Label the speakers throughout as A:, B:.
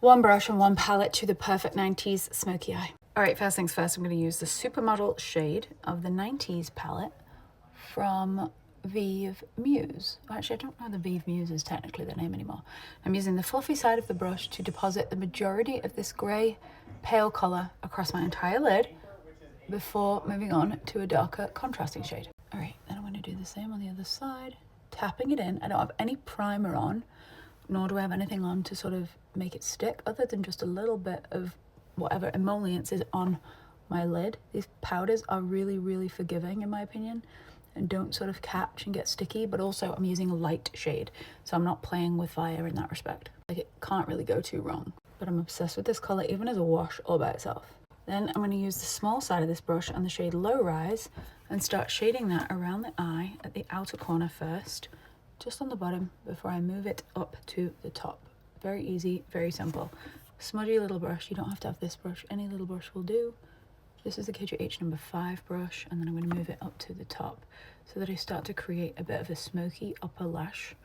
A: one brush and one palette to the perfect 90s smoky eye. All right, first things first, I'm going to use the Supermodel shade of the 90s palette from Vive Muse. Actually, I don't know the Vive Muse is technically the name anymore. I'm using the fluffy side of the brush to deposit the majority of this grey pale colour across my entire lid before moving on to a darker contrasting shade. All right, then I'm going to do the same on the other side, tapping it in. I don't have any primer on, nor do I have anything on to sort of make it stick other than just a little bit of whatever emollients is on my lid. These powders are really, really forgiving in my opinion and don't sort of catch and get sticky, but also I'm using a light shade, so I'm not playing with fire in that respect. Like, it can't really go too wrong, but I'm obsessed with this color even as a wash all by itself. Then I'm going to use the small side of this brush and the shade Low Rise and start shading that around the eye at the outer corner first, just on the bottom before I move it up to the top. Very easy, very simple. Smudgy little brush. You don't have to have this brush. Any little brush will do. This is the KJH number 5 brush, and then I'm going to move it up to the top so that I start to create a bit of a smoky upper lash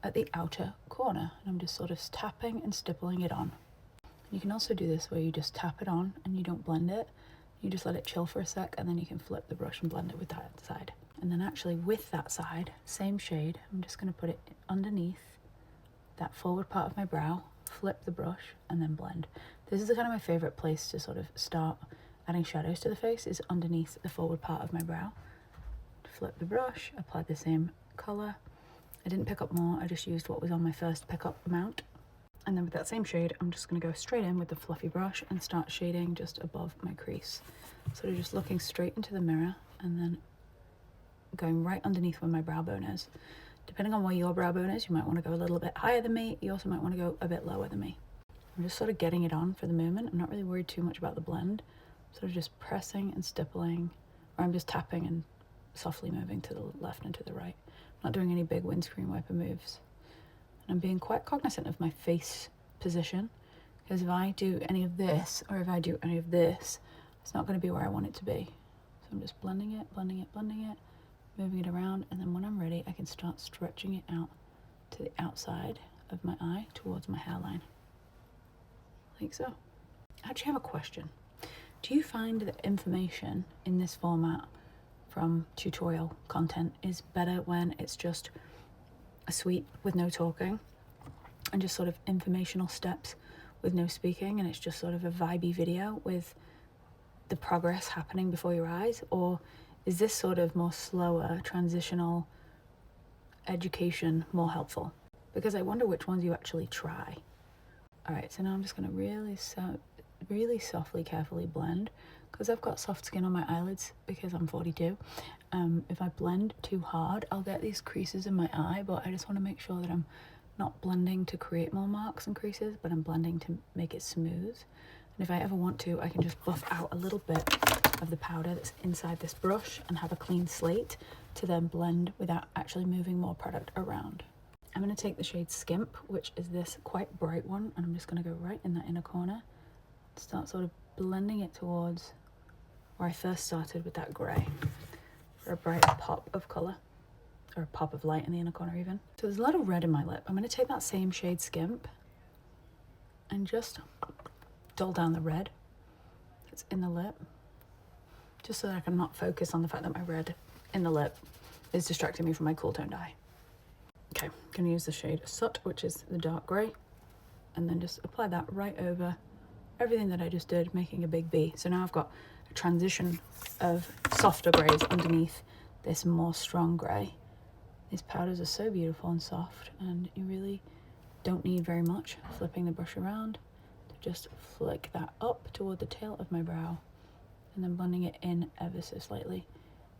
A: at the outer corner. And I'm just sort of tapping and stippling it on. You can also do this where you just tap it on and you don't blend it. You just let it chill for a sec, and then you can flip the brush and blend it with that side. And then actually with that side, same shade, I'm just going to put it underneath that forward part of my brow, flip the brush, and then blend. This is kind of my favorite place to sort of start adding shadows to the face, is underneath the forward part of my brow. Flip the brush, apply the same color. I didn't pick up more, I just used what was on my first pickup amount. And then with that same shade, I'm just going to go straight in with the fluffy brush and start shading just above my crease. Sort of just looking straight into the mirror and then going right underneath where my brow bone is. Depending on where your brow bone is, you might want to go a little bit higher than me. You also might want to go a bit lower than me. I'm just sort of getting it on for the moment. I'm not really worried too much about the blend. Sort of just pressing and stippling, or I'm just tapping and softly moving to the left and to the right. I'm not doing any big windscreen wiper moves. And I'm being quite cognizant of my face position, because if I do any of this, or if I do any of this, it's not going to be where I want it to be. So I'm just blending it, blending it, blending it, moving it around, and then when I'm ready, I can start stretching it out to the outside of my eye towards my hairline, like so. I actually have a question. Do you find that information in this format from tutorial content is better when it's just a sweep with no talking and just sort of informational steps with no speaking, and it's just sort of a vibey video with the progress happening before your eyes? Or is this sort of more slower, transitional education more helpful? Because I wonder which ones you actually try. All right, so now I'm just going to really softly, carefully blend, because I've got soft skin on my eyelids because I'm 42. If I blend too hard, I'll get these creases in my eye, but I just want to make sure that I'm not blending to create more marks and creases, but I'm blending to make it smooth. And if I ever want to, I can just buff out a little bit of the powder that's inside this brush and have a clean slate to then blend without actually moving more product around. I'm going to take the shade Skimp, which is this quite bright one, and I'm just going to go right in that inner corner, start sort of blending it towards where I first started with that grey, for a bright pop of colour, or a pop of light in the inner corner even. So there's a lot of red in my lip. I'm going to take that same shade Skimp and just dull down the red that's in the lip, just so that I can not focus on the fact that my red in the lip is distracting me from my cool toned eye. Okay, I'm going to use the shade Soot, which is the dark grey, and then just apply that right over everything that I just did, making a big B. So now I've got a transition of softer greys underneath this more strong grey. These powders are so beautiful and soft, and you really don't need very much. Flipping the brush around to just flick that up toward the tail of my brow, and then blending it in ever so slightly.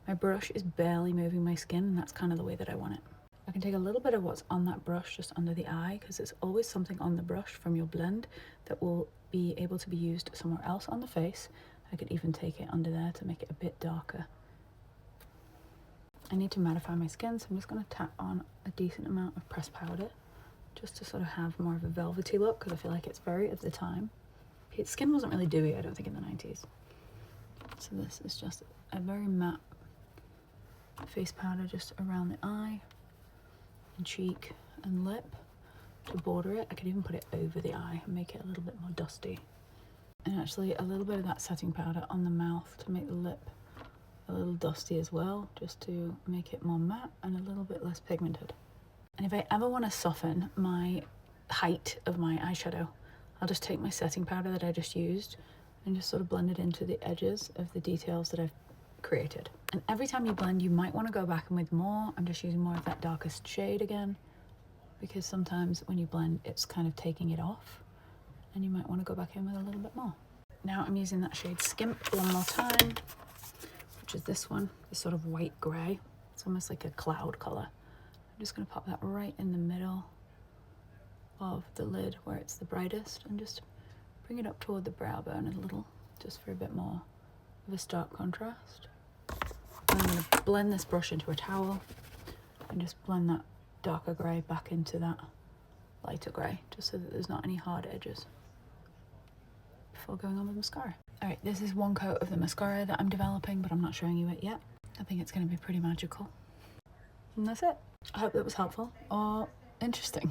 A: My brush is barely moving my skin, and that's kind of the way that I want it. I can take a little bit of what's on that brush just under the eye, because there's always something on the brush from your blend that will be able to be used somewhere else on the face. I could even take it under there to make it a bit darker. I need to mattify my skin, so I'm just going to tap on a decent amount of pressed powder just to sort of have more of a velvety look, because I feel like it's very of the time. Its skin wasn't really dewy, I don't think, in the 90s. So this is just a very matte face powder just around the eye and cheek and lip, to border it. I could even put it over the eye and make it a little bit more dusty. And actually a little bit of that setting powder on the mouth to make the lip a little dusty as well, just to make it more matte and a little bit less pigmented. And if I ever want to soften my height of my eyeshadow, I'll just take my setting powder that I just used and just sort of blend it into the edges of the details that I've created. And every time you blend, you might want to go back in with more. I'm just using more of that darkest shade again, because sometimes when you blend, it's kind of taking it off, and you might want to go back in with a little bit more. Now I'm using that shade Skimp one more time, which is this one, this sort of white gray. It's almost like a cloud color. I'm just going to pop that right in the middle of the lid where it's the brightest, and just bring it up toward the brow bone a little, just for a bit more of a stark contrast. And I'm going to blend this brush into a towel and just blend that darker grey back into that lighter grey, just so that there's not any hard edges before going on with mascara. Alright, this is one coat of the mascara that I'm developing, but I'm not showing you it yet. I think it's going to be pretty magical. And that's it. I hope that was helpful or interesting.